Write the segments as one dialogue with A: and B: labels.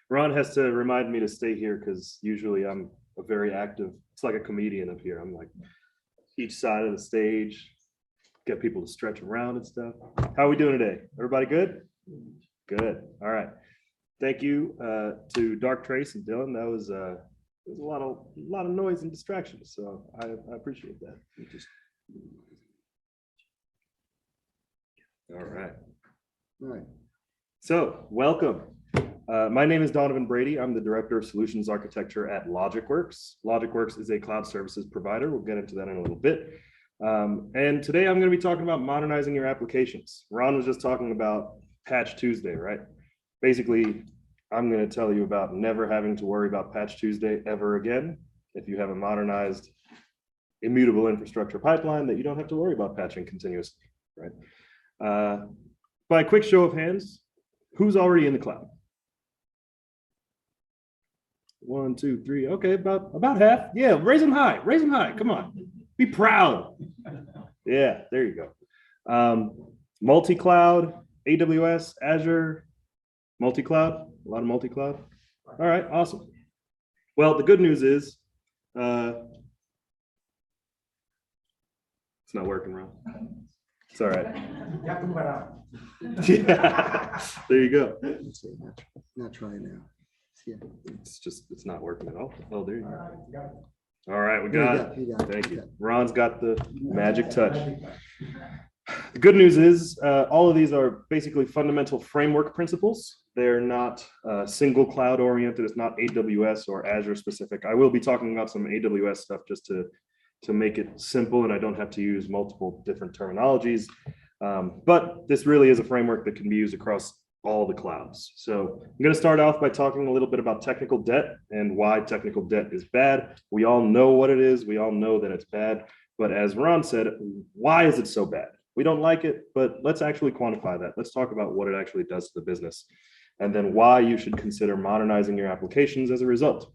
A: Ron has to remind me to stay here because usually I'm a very active, it's like a comedian up here. I'm like each side of the stage, get people to stretch around and stuff. How are we doing today? Everybody good? Good. All right. Thank you to Dark Trace and Dylan. That was a lot of noise and distractions. So I appreciate that. All right.
B: All right.
A: So welcome. My name is Donovan Brady. I'm the Director of Solutions Architecture at Logicworks. Logicworks is a cloud services provider. We'll get into that in a little bit. And today I'm going to be talking about modernizing your applications. Ron was just talking about Patch Tuesday, right? Basically, I'm going to tell you about never having to worry about Patch Tuesday ever again if you have a modernized immutable infrastructure pipeline that you don't have to worry about patching continuously, right? By a quick show of hands, who's already in the cloud? 1, 2, 3. Okay, about half. Yeah, raise them high. Raise them high. Come on. Be proud. Yeah, there you go. Multi-cloud, AWS, Azure, multi-cloud, a lot of multi-cloud. All right, awesome. Well, the good news is it's not working, Ron. It's all right.
B: You have to move it out.
A: Yeah, there you go.
B: Not trying now. Yeah.
A: It's not working at all. Oh, there you go.
B: Got it.
A: All right, we got it. Thank you. Ron's got the magic touch. The good news is all of these are basically fundamental framework principles. They're not single cloud oriented. It's not AWS or Azure specific. I will be talking about some AWS stuff just to make it simple and I don't have to use multiple different terminologies. But this really is a framework that can be used across all the clouds. So I'm going to start off by talking a little bit about technical debt and why technical debt is bad. We all know what it is. We all know that it's bad. But as Ron said, why is it so bad? We don't like it, but let's actually quantify that. Let's talk about what it actually does to the business and then why you should consider modernizing your applications as a result.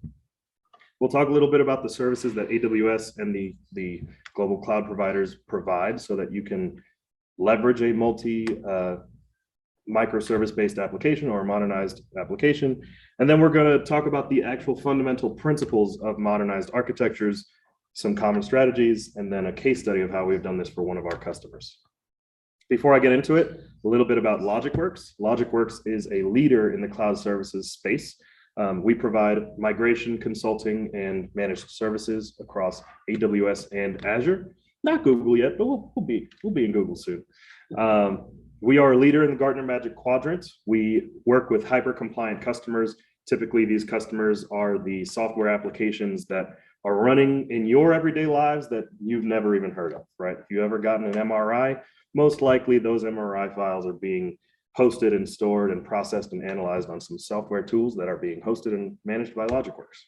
A: We'll talk a little bit about the services that AWS and the global cloud providers provide so that you can leverage a microservice-based application or a modernized application. And then we're going to talk about the actual fundamental principles of modernized architectures, some common strategies, and then a case study of how we've done this for one of our customers. Before I get into it, a little bit about Logicworks. Logicworks is a leader in the cloud services space. We provide migration, consulting, and managed services across AWS and Azure. Not Google yet, but we'll be in Google soon. We are a leader in the Gartner Magic Quadrant. We work with hyper-compliant customers. Typically, these customers are the software applications that are running in your everyday lives that you've never even heard of, right? If you've ever gotten an MRI, most likely those MRI files are being hosted and stored and processed and analyzed on some software tools that are being hosted and managed by Logicworks.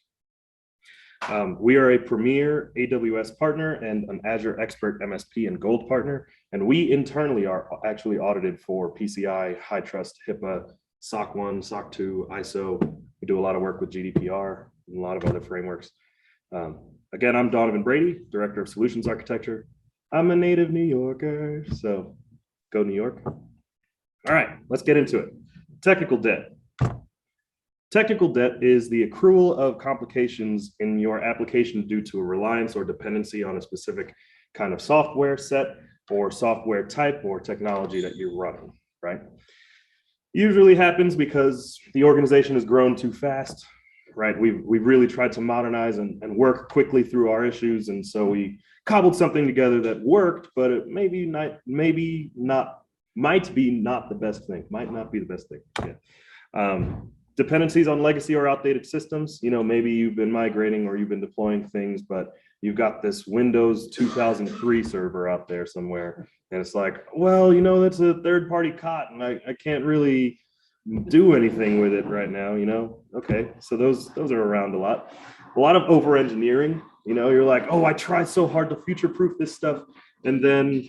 A: We are a premier AWS partner and an Azure Expert MSP and Gold partner, and we internally are actually audited for PCI, HITRUST, HIPAA, SOC 1, SOC 2, ISO. We do a lot of work with GDPR and a lot of other frameworks. Again, I'm Donovan Brady, Director of Solutions Architecture. I'm a native New Yorker, so go New York. All right, let's get into it. Technical debt. Technical debt is the accrual of complications in your application due to a reliance or dependency on a specific kind of software set or software type or technology that you're running, right? Usually happens because the organization has grown too fast, right? We've really tried to modernize and work quickly through our issues. And so we cobbled something together that worked, but it might be not the best thing, might not be the best thing. Yeah. Dependencies on legacy or outdated systems. You know, maybe you've been migrating or you've been deploying things, but you've got this Windows 2003 server out there somewhere. And it's like, well, you know, that's a third-party cot and I can't really do anything with it right now, you know? Okay, so those are around a lot. A lot of over-engineering, you know, you're like, oh, I tried so hard to future-proof this stuff. And then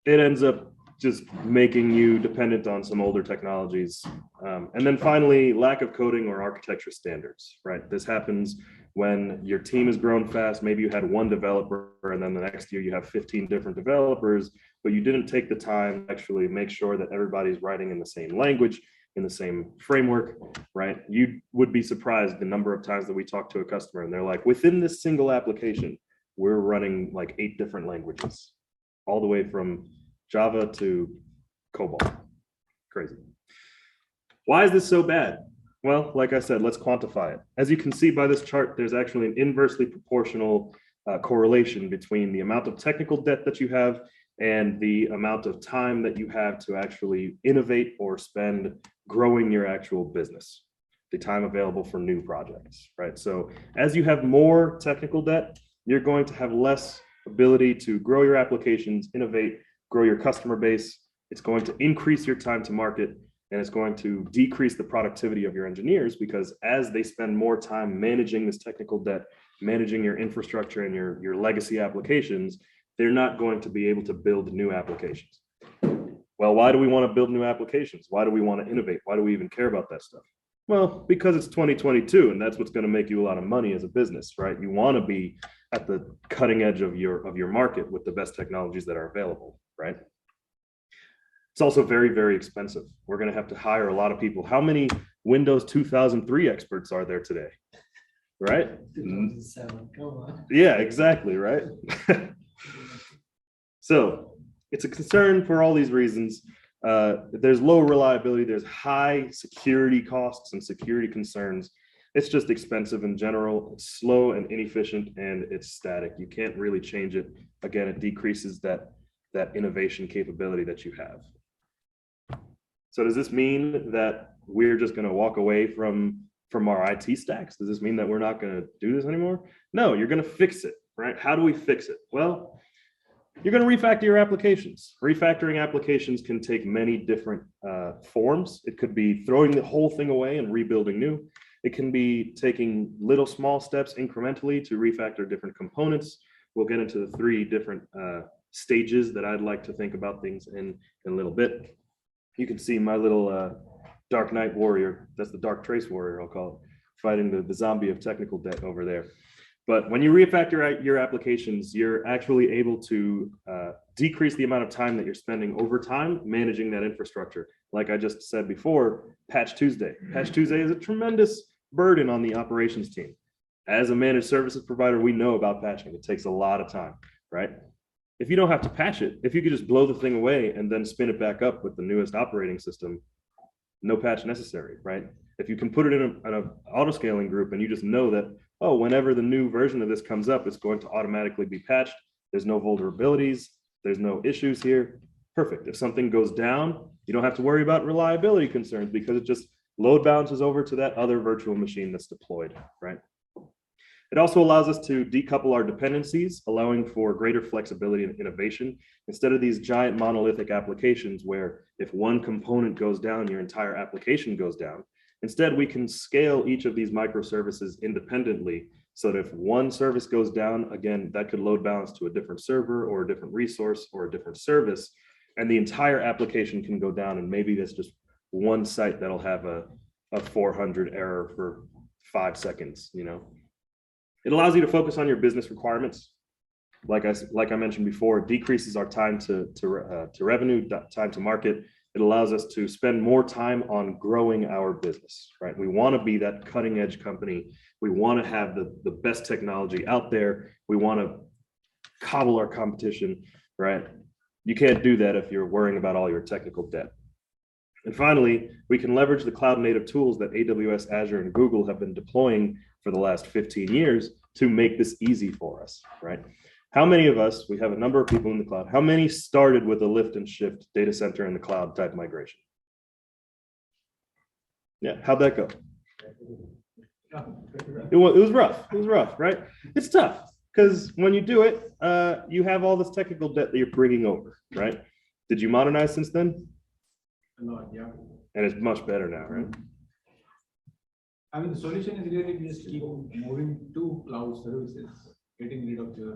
A: it ends up just making you dependent on some older technologies. And then finally, lack of coding or architecture standards, right? This happens when your team has grown fast. Maybe you had one developer and then the next year you have 15 different developers, but you didn't take the time to actually make sure that everybody's writing in the same language in the same framework, right? You would be surprised the number of times that we talk to a customer and they're like, within this single application, we're running like 8 different languages, all the way from Java to COBOL. Crazy. Why is this so bad? Well, like I said, let's quantify it. As you can see by this chart, there's actually an inversely proportional correlation between the amount of technical debt that you have and the amount of time that you have to actually innovate or spend growing your actual business, the time available for new projects, right? So as you have more technical debt, you're going to have less ability to grow your applications, innovate, grow your customer base. It's going to increase your time to market, and it's going to decrease the productivity of your engineers, because as they spend more time managing this technical debt, managing your infrastructure and your legacy applications, they're not going to be able to build new applications. Well, why do we want to build new applications? Why do we want to innovate? Why do we even care about that stuff? Well, because it's 2022, and that's what's going to make you a lot of money as a business, right? You want to be at the cutting edge of your market with the best technologies that are available, right? It's also very, very expensive. We're going to have to hire a lot of people. How many Windows 2003 experts are there today? Right?
B: 2007, come on.
A: Yeah, exactly, right? So it's a concern for all these reasons. There's low reliability, there's high security costs and security concerns. It's just expensive in general. It's slow and inefficient, and it's static. You can't really change it. Again, it decreases that innovation capability that you have. So does this mean that we're just going to walk away from our IT stacks? Does this mean that we're not going to do this anymore? No, you're going to fix it, right? How do we fix it? Well, you're going to refactor your applications. Refactoring applications can take many different forms. It could be throwing the whole thing away and rebuilding new. It can be taking little small steps incrementally to refactor different components. We'll get into the 3 different stages that I'd like to think about things in a little bit. You can see my little Dark Knight warrior. That's the Dark Trace warrior, I'll call it, fighting the zombie of technical debt over there. But when you refactor your applications, you're actually able to decrease the amount of time that you're spending over time managing that infrastructure. Like I just said before, Patch Tuesday. Patch Tuesday is a tremendous burden on the operations team. As a managed services provider, we know about patching. It takes a lot of time, right? If you don't have to patch it, if you could just blow the thing away and then spin it back up with the newest operating system, no patch necessary, right? If you can put it in an auto-scaling group and you just know that, oh, whenever the new version of this comes up, it's going to automatically be patched. There's no vulnerabilities. There's no issues here. Perfect. If something goes down, you don't have to worry about reliability concerns because it just load balances over to that other virtual machine that's deployed, right? It also allows us to decouple our dependencies, allowing for greater flexibility and innovation. Instead of these giant monolithic applications where if one component goes down, your entire application goes down. Instead, we can scale each of these microservices independently so that if one service goes down, again, that could load balance to a different server or a different resource or a different service, and the entire application can go down, and maybe that's just one site that'll have a 400 error for 5 seconds, you know? It allows you to focus on your business requirements. Like I mentioned before, it decreases our time to revenue, time to market. It allows us to spend more time on growing our business, right? We want to be that cutting edge company. We want to have the best technology out there. We want to cobble our competition, right? You can't do that if you're worrying about all your technical debt. And finally, we can leverage the cloud native tools that AWS, Azure, and Google have been deploying for the last 15 years to make this easy for us, right? How many of us, we have a number of people in the cloud, how many started with a lift and shift data center in the cloud type migration? Yeah, how'd that go? It was rough, right? It's tough because when you do it, you have all this technical debt that you're bringing over, right? Did you modernize since then?
C: A lot, yeah.
A: And it's much better now, right?
C: I mean, the solution is really to just keep moving to cloud services, getting rid of the.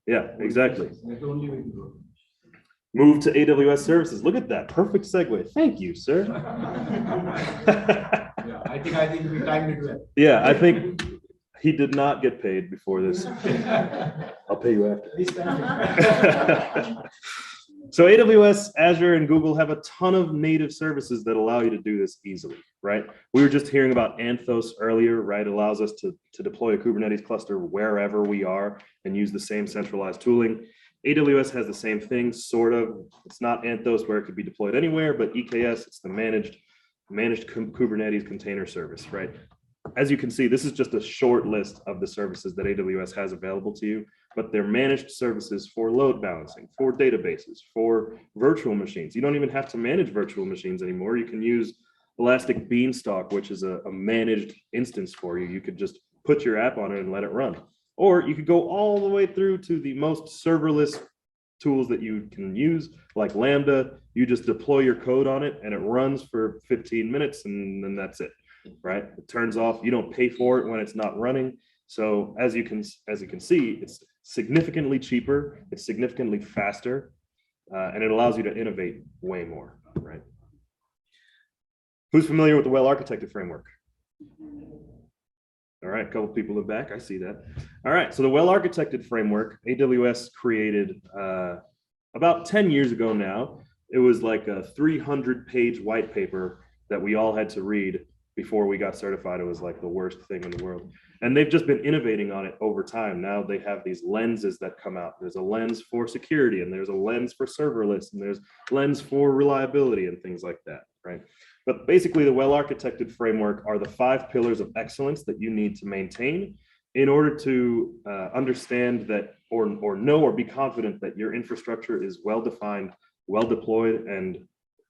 A: Yeah, exactly.
C: That's the only way to go.
A: Move to AWS services. Look at that. Perfect segue. Thank you, sir.
C: Yeah, I think we timed it well.
A: Yeah, I think he did not get paid before this. I'll pay you after. So AWS, Azure, and Google have a ton of native services that allow you to do this easily, right? We were just hearing about Anthos earlier, right? It allows us to deploy a Kubernetes cluster wherever we are and use the same centralized tooling. AWS has the same thing, sort of. It's not Anthos where it could be deployed anywhere, but EKS, it's the managed Kubernetes container service, right? As you can see, this is just a short list of the services that AWS has available to you, but they're managed services for load balancing, for databases, for virtual machines. You don't even have to manage virtual machines anymore. You can use Elastic Beanstalk, which is a managed instance for you. You could just put your app on it and let it run. Or you could go all the way through to the most serverless tools that you can use, like Lambda. You just deploy your code on it and it runs for 15 minutes and then that's it, right? It turns off. You don't pay for it when it's not running. So as you can see, it's significantly cheaper, it's significantly faster, and it allows you to innovate way more, right? Who's familiar with the well-architected framework? All right, a couple people in the back, I see that. All right, so the well-architected framework, AWS created about 10 years ago now. It was like a 300-page white paper that we all had to read before we got certified. It was like the worst thing in the world. And they've just been innovating on it over time. Now they have these lenses that come out. There's a lens for security, and there's a lens for serverless, and there's lens for reliability and things like that, right? But basically the well-architected framework are the 5 pillars of excellence that you need to maintain in order to understand that or know or be confident that your infrastructure is well-defined, well-deployed, and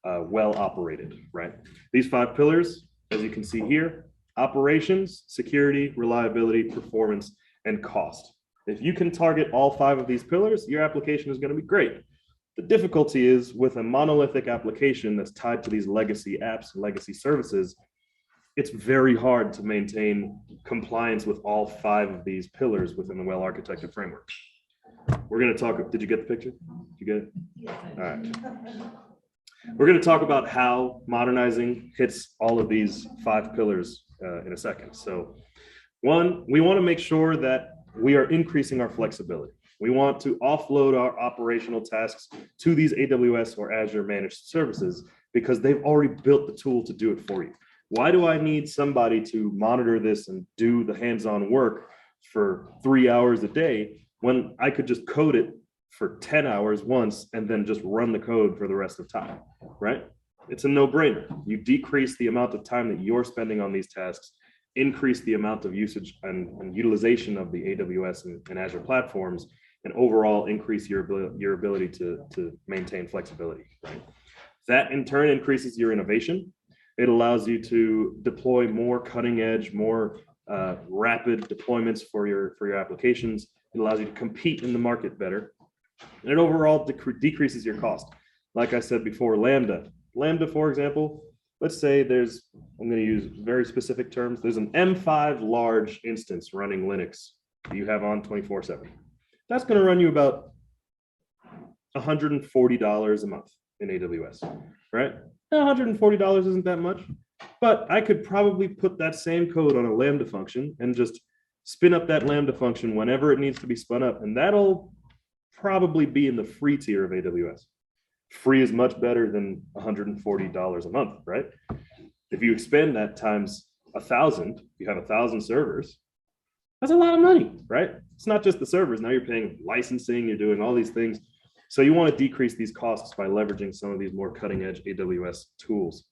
A: well-operated, right? These 5 pillars, as you can see here: operations, security, reliability, performance, and cost. If you can target all 5 of these pillars, your application is going to be great. The difficulty is with a monolithic application that's tied to these legacy apps and legacy services, it's very hard to maintain compliance with all 5 of these pillars within the well-architected framework. We're going to talk, did you get the picture? Did you get it? All right. We're going to talk about how modernizing hits all of these 5 pillars in a second. So 1, we want to make sure that we are increasing our flexibility. We want to offload our operational tasks to these AWS or Azure managed services because they've already built the tool to do it for you. Why do I need somebody to monitor this and do the hands-on work for 3 hours a day when I could just code it for 10 hours once and then just run the code for the rest of time, right? It's a no-brainer. You decrease the amount of time that you're spending on these tasks, increase the amount of usage and utilization of the AWS and Azure platforms, and overall increase your ability to maintain flexibility, right? That in turn increases your innovation. It allows you to deploy more cutting edge, more rapid deployments for your applications. It allows you to compete in the market better. And it overall decreases your cost. Like I said before, Lambda, for example, let's say there's, I'm going to use very specific terms. There's an M5 large instance running Linux that you have on 24/7. That's going to run you about $140 a month in AWS, right? $140 isn't that much, but I could probably put that same code on a Lambda function and just spin up that Lambda function whenever it needs to be spun up. And that'll probably be in the free tier of AWS. Free is much better than $140 a month, right? If you expand that times 1,000, you have 1,000 servers. That's a lot of money, right? It's not just the servers. Now you're paying licensing, you're doing all these things. So you want to decrease these costs by leveraging some of these more cutting edge AWS tools.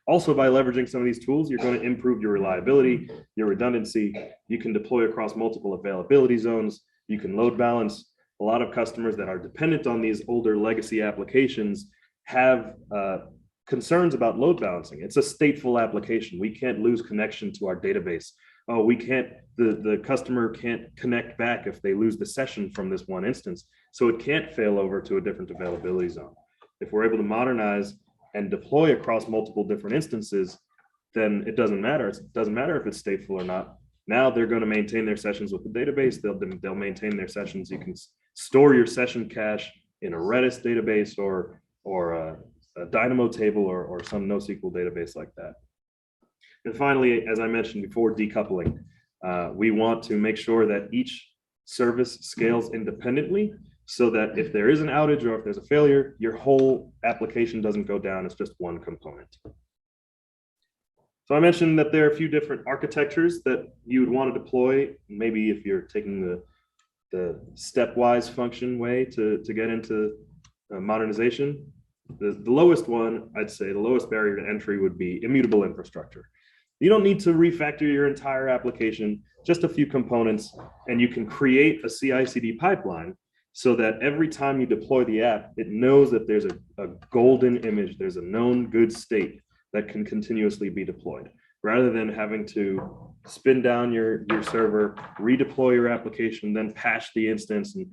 A: Also, by leveraging some of these tools, you're going to improve your reliability, your redundancy. You can deploy across multiple availability zones. You can load balance. A lot of customers that are dependent on these older legacy applications have concerns about load balancing. It's a stateful application. We can't lose connection to our database. Oh, we can't, the customer can't connect back if they lose the session from this one instance. So it can't fail over to a different availability zone. If we're able to modernize and deploy across multiple different instances, then it doesn't matter. It doesn't matter if it's stateful or not. Now they're going to maintain their sessions with the database. They'll maintain their sessions. You can store your session cache in a Redis database or a Dynamo table or some NoSQL database like that. And finally, as I mentioned before, decoupling. We want to make sure that each service scales independently so that if there is an outage or if there's a failure, your whole application doesn't go down. It's just one component. So I mentioned that there are a few different architectures that you would want to deploy. Maybe if you're taking the stepwise function way to get into modernization. The lowest one, I'd say, the lowest barrier to entry would be immutable infrastructure. You don't need to refactor your entire application, just a few components, and you can create a CI/CD pipeline so that every time you deploy the app, it knows that there's a golden image, there's a known good state that can continuously be deployed, rather than having to spin down your server, redeploy your application, then patch the instance and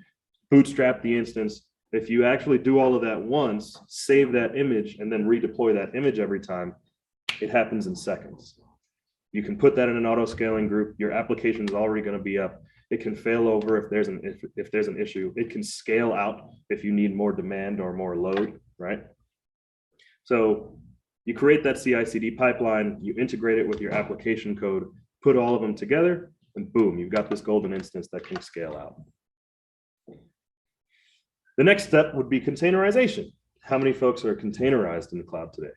A: bootstrap the instance. If you actually do all of that once, save that image, and then redeploy that image every time, it happens in seconds. You can put that in an auto-scaling group. Your application is already going to be up. It can fail over if there's an issue. It can scale out if you need more demand or more load, right? So you create that CI/CD pipeline, you integrate it with your application code, put all of them together, and boom, you've got this golden instance that can scale out. The next step would be containerization. How many folks are containerized in the cloud today?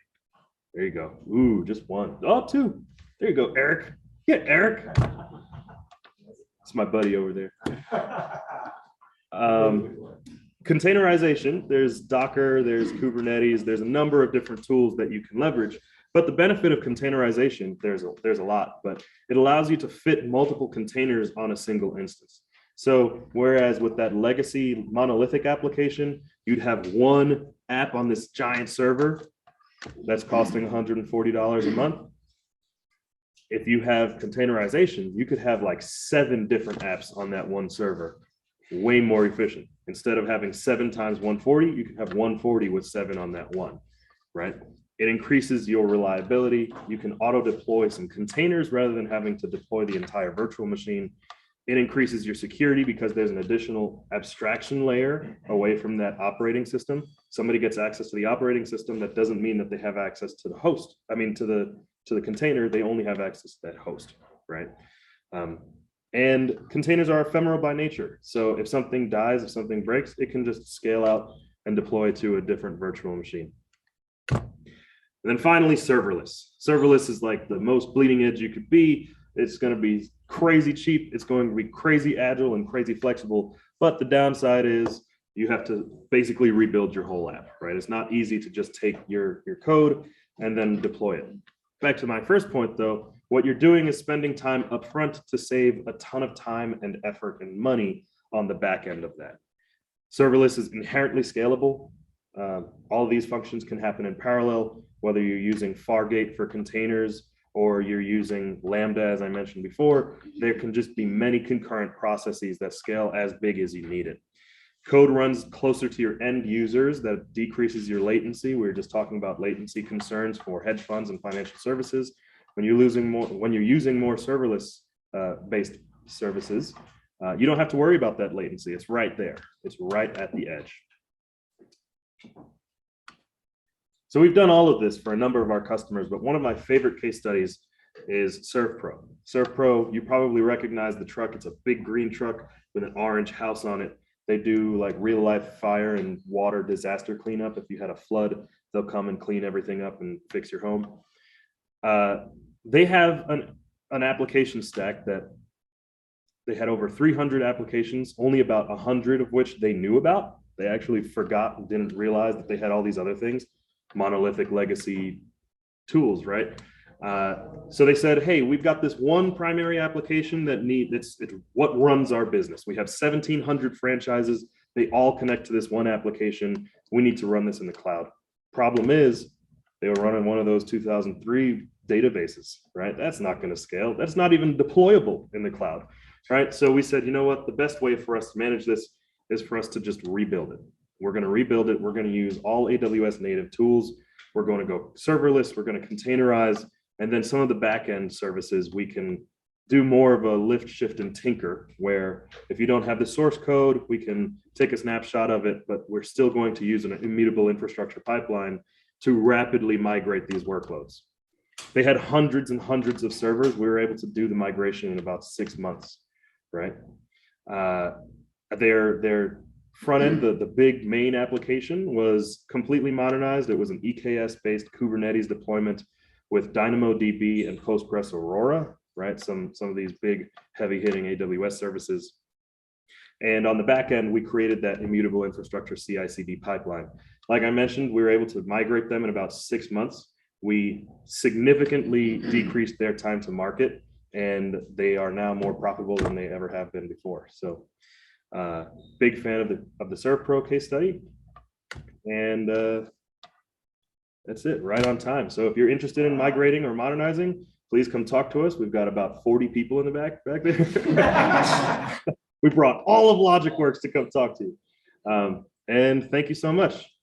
A: There you go. Ooh, just one. Oh, two. There you go, Eric. Yeah, Eric. That's my buddy over there. Containerization, there's Docker, there's Kubernetes, there's a number of different tools that you can leverage. But the benefit of containerization, there's a lot, but it allows you to fit multiple containers on a single instance. So whereas with that legacy monolithic application, you'd have one app on this giant server that's costing $140 a month. If you have containerization, you could have like 7 different apps on that one server, way more efficient. Instead of having 7 times 140, you can have 140 with 7 on that one, right? It increases your reliability. You can auto deploy some containers rather than having to deploy the entire virtual machine. It increases your security because there's an additional abstraction layer away from that operating system. Somebody gets access to the operating system. That doesn't mean that they have access to the host. I mean, to the container, they only have access to that host, right? And containers are ephemeral by nature. So if something dies, if something breaks, it can just scale out and deploy to a different virtual machine. And then finally, serverless. Serverless is like the most bleeding edge you could be. It's going to be crazy cheap. It's going to be crazy agile and crazy flexible. But the downside is you have to basically rebuild your whole app, right? It's not easy to just take your code and then deploy it. Back to my first point, though, what you're doing is spending time upfront to save a ton of time and effort and money on the back end of that. Serverless is inherently scalable. All of these functions can happen in parallel, whether you're using Fargate for containers or you're using Lambda, as I mentioned before. There can just be many concurrent processes that scale as big as you need it. Code runs closer to your end users. That decreases your latency. We were just talking about latency concerns for hedge funds and financial services. When you're using more serverless based services, you don't have to worry about that latency. It's right there. It's right at the edge. So we've done all of this for a number of our customers, but one of my favorite case studies is ServPro. ServPro, you probably recognize the truck. It's a big green truck with an orange house on it. They do like real life fire and water disaster cleanup. If you had a flood, they'll come and clean everything up and fix your home. They have an application stack that they had over 300 applications, only about 100 of which they knew about. They actually forgot and didn't realize that they had all these other things, monolithic legacy tools, right? So they said, hey, we've got this one primary application that it's what runs our business. We have 1,700 franchises. They all connect to this one application. We need to run this in the cloud. Problem is, they were running one of those 2003 databases, right? That's not going to scale. That's not even deployable in the cloud, right? So we said, you know what? The best way for us to manage this is for us to just rebuild it. We're going to rebuild it. We're going to use all AWS native tools. We're going to go serverless. We're going to containerize. And then some of the backend services, we can do more of a lift, shift, and tinker, where if you don't have the source code, we can take a snapshot of it, but we're still going to use an immutable infrastructure pipeline to rapidly migrate these workloads. They had hundreds and hundreds of servers. We were able to do the migration in about 6 months, right? Their front end, the big main application was completely modernized. It was an EKS-based Kubernetes deployment with DynamoDB and Postgres Aurora, right? Some of these big, heavy-hitting AWS services. And on the back end, we created that immutable infrastructure CI/CD pipeline. Like I mentioned, we were able to migrate them in about 6 months. We significantly decreased their time to market, and they are now more profitable than they ever have been before. So big fan of the ServPro case study. And that's it, right on time. So if you're interested in migrating or modernizing, please come talk to us. We've got about 40 people in the back there. We brought all of Logicworks to come talk to you. And thank you so much.